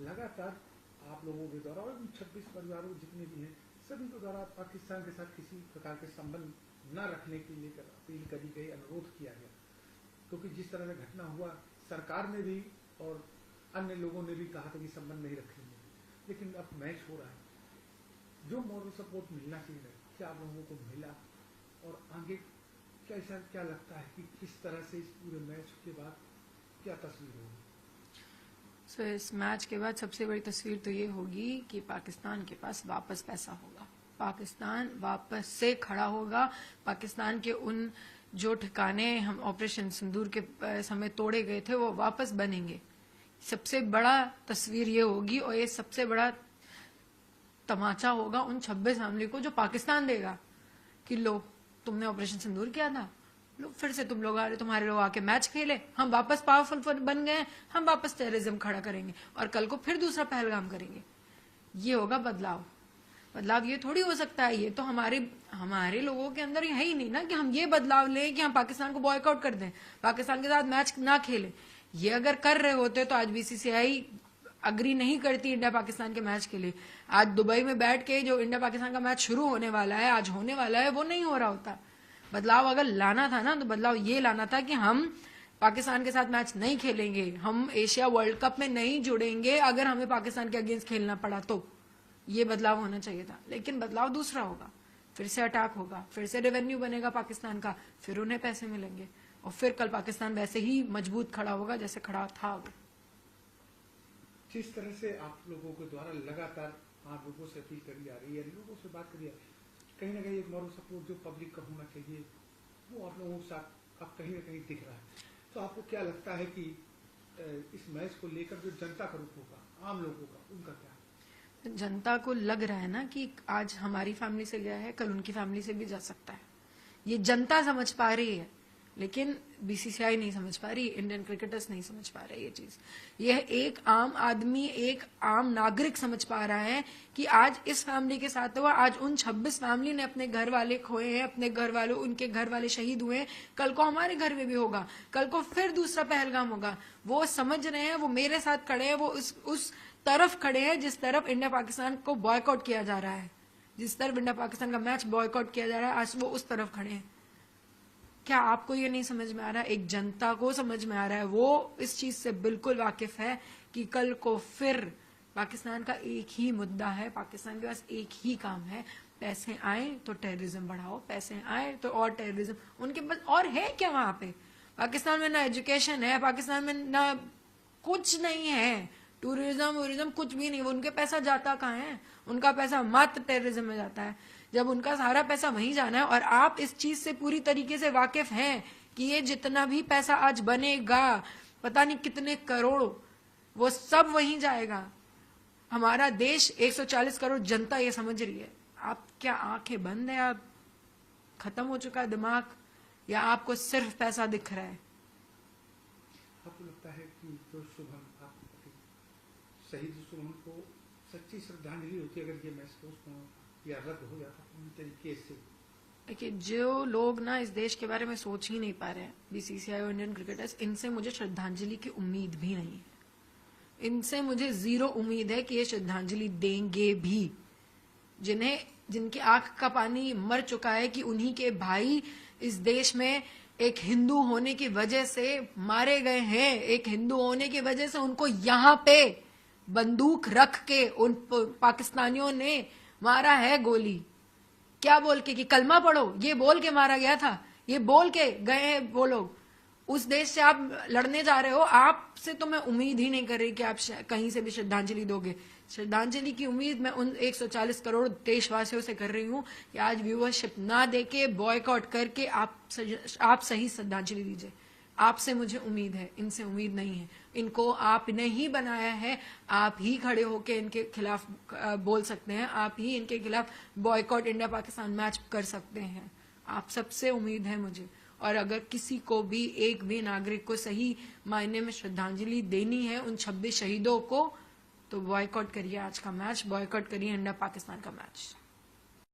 लगातार आप लोगों के द्वारा और 26 परिवारों जितने भी हैं सभी के द्वारा पाकिस्तान के साथ किसी प्रकार के संबंध न रखने के लिए अपील करी गई, अनुरोध किया गया, क्योंकि जिस तरह से घटना हुआ सरकार ने भी और अन्य लोगों ने भी कहा था कि संबंध नहीं रखेंगे, लेकिन अब मैच हो रहा है, जो मॉरल सपोर्ट मिलना चाहिए क्या आप लोगों को मिला, और आगे क्या लगता है कि किस तरह से इस पूरे मैच के बाद क्या तस्वीर होगी? इस मैच के बाद सबसे बड़ी तस्वीर तो ये होगी कि पाकिस्तान के पास वापस पैसा होगा, पाकिस्तान वापस से खड़ा होगा, पाकिस्तान के उन जो ठिकाने हम ऑपरेशन सिंदूर के समय तोड़े गए थे वो वापस बनेंगे। सबसे बड़ा तस्वीर ये होगी और ये सबसे बड़ा तमाचा होगा उन 26 फैमिली को जो पाकिस्तान देगा कि लो तुमने ऑपरेशन सिंदूर किया था, लो फिर से तुम्हारे लोग आके मैच खेले, हम वापस पावरफुल बन गए, हम वापस टेररिज्म खड़ा करेंगे और कल को फिर दूसरा पहलगाम करेंगे। ये होगा बदलाव। बदलाव ये थोड़ी हो सकता है, ये तो हमारे लोगों के अंदर है ही नहीं ना कि हम ये बदलाव लें कि हम पाकिस्तान को बॉयकआउट कर दें, पाकिस्तान के साथ मैच ना खेलें। ये अगर कर रहे होते तो आज बीसीसीआई अग्री नहीं करती इंडिया पाकिस्तान के मैच के लिए। आज दुबई में बैठ के जो इंडिया पाकिस्तान का मैच शुरू होने वाला है, आज होने वाला है, वो नहीं हो रहा होता। बदलाव अगर लाना था ना तो बदलाव ये लाना था कि हम पाकिस्तान के साथ मैच नहीं खेलेंगे, हम एशिया वर्ल्ड कप में नहीं जुड़ेंगे अगर हमें पाकिस्तान के अगेंस्ट खेलना पड़ा तो। ये बदलाव होना चाहिए था, लेकिन बदलाव दूसरा होगा, फिर से अटैक होगा, फिर से रेवेन्यू बनेगा पाकिस्तान का, फिर उन्हें पैसे मिलेंगे और फिर कल पाकिस्तान वैसे ही मजबूत खड़ा होगा जैसे खड़ा था वो। जिस तरह से आप लोगों के द्वारा लगातार आप लोगों से अपील करी जा रही है, लोगों से बात करी जा रही है, कहीं ना कहीं एक मॉरल सपोर्ट जो पब्लिक का होना चाहिए वो आप लोगों के साथ अब कहीं ना कहीं दिख रहा है। तो आपको क्या लगता है कि इस मैच को लेकर जो जनता का रुख होगा, आम लोगों का, उनका क्या? जनता को लग रहा है ना कि आज हमारी फैमिली से गया है, कल उनकी फैमिली से भी जा सकता है। ये जनता समझ पा रही है, लेकिन बीसीसीआई नहीं समझ पा रही, इंडियन क्रिकेटर्स नहीं समझ पा रहे ये चीज। यह एक आम आदमी, एक आम नागरिक समझ पा रहा है कि आज इस फैमिली के साथ हुआ, आज उन 26 फैमिली ने अपने घर वाले खोए हैं, अपने घर वालों, उनके घर वाले शहीद हुए हैं, कल को हमारे घर में भी होगा, कल को फिर दूसरा पहलगाम होगा। वो समझ रहे हैं, वो मेरे साथ खड़े हैं, वो उस तरफ खड़े हैं जिस तरफ इंडिया पाकिस्तान को बॉयकॉट किया जा रहा है, जिस तरफ इंडिया पाकिस्तान का मैच बॉयकॉट किया जा रहा है, आज वो उस तरफ खड़े हैं। क्या आपको ये नहीं समझ में आ रहा है? एक जनता को समझ में आ रहा है, वो इस चीज से बिल्कुल वाकिफ है कि कल को फिर पाकिस्तान का एक ही मुद्दा है, पाकिस्तान के पास एक ही काम है, पैसे आए तो टेररिज्म बढ़ाओ, पैसे आए तो और टेररिज्म। उनके पास और है क्या वहां पे? पाकिस्तान में ना एजुकेशन है, पाकिस्तान में ना कुछ नहीं है, टूरिज्म कुछ भी नहीं। उनके पैसा जाता कहाँ है? उनका पैसा मात्र टेररिज्म में जाता है। जब उनका सारा पैसा वहीं जाना है और आप इस चीज से पूरी तरीके से वाकिफ हैं कि ये जितना भी पैसा आज बनेगा, पता नहीं कितने करोड़, वो सब वहीं जाएगा। हमारा देश 140 करोड़ जनता ये समझ रही है। आप क्या आंखें बंद है? आप खत्म हो चुका है दिमाग, या आपको सिर्फ पैसा दिख रहा है? आपको लगता है कि जो शुभम शहीद शुभम को सच्ची श्रद्धांजलि होती अगर ये मैच पोस्टपोन या रद्द हो जाता पूरी तरीके से? देखिए, जो लोग ना इस देश के बारे में सोच ही नहीं पा रहे हैं, बीसीसीआई और इंडियन क्रिकेटर्स, इनसे मुझे श्रद्धांजलि की उम्मीद भी नहीं है। इनसे मुझे जीरो उम्मीद है कि ये श्रद्धांजलि देंगे भी। जिनकी आंख का पानी मर चुका है कि उन्हीं के भाई इस देश में एक हिंदू होने की वजह से मारे गए हैं, एक हिंदू होने की वजह से उनको यहाँ पे बंदूक रख के उन पाकिस्तानियों ने मारा है गोली। क्या बोल के? कि कलमा पढ़ो, ये बोल के मारा गया था, ये बोल के गए हैं वो लोग। उस देश से आप लड़ने जा रहे हो, आपसे तो मैं उम्मीद ही नहीं कर रही कि आप कहीं से भी श्रद्धांजलि दोगे। श्रद्धांजलि की उम्मीद मैं उन 140 करोड़ देशवासियों से कर रही हूं कि आज व्यूअरशिप ना देके, बॉयकॉट करके आप सही श्रद्धांजलि दीजिए। आपसे मुझे उम्मीद है, इनसे उम्मीद नहीं है। इनको आपने ही बनाया है, आप ही खड़े होके इनके खिलाफ बोल सकते हैं, आप ही इनके खिलाफ बॉयकॉट इंडिया पाकिस्तान मैच कर सकते हैं। आप सबसे उम्मीद है मुझे। और अगर किसी को भी, एक भी नागरिक को सही मायने में श्रद्धांजलि देनी है उन 26 शहीदों को, तो बॉयकॉट करिए आज का मैच, बॉयकॉट करिए इंडिया पाकिस्तान का मैच।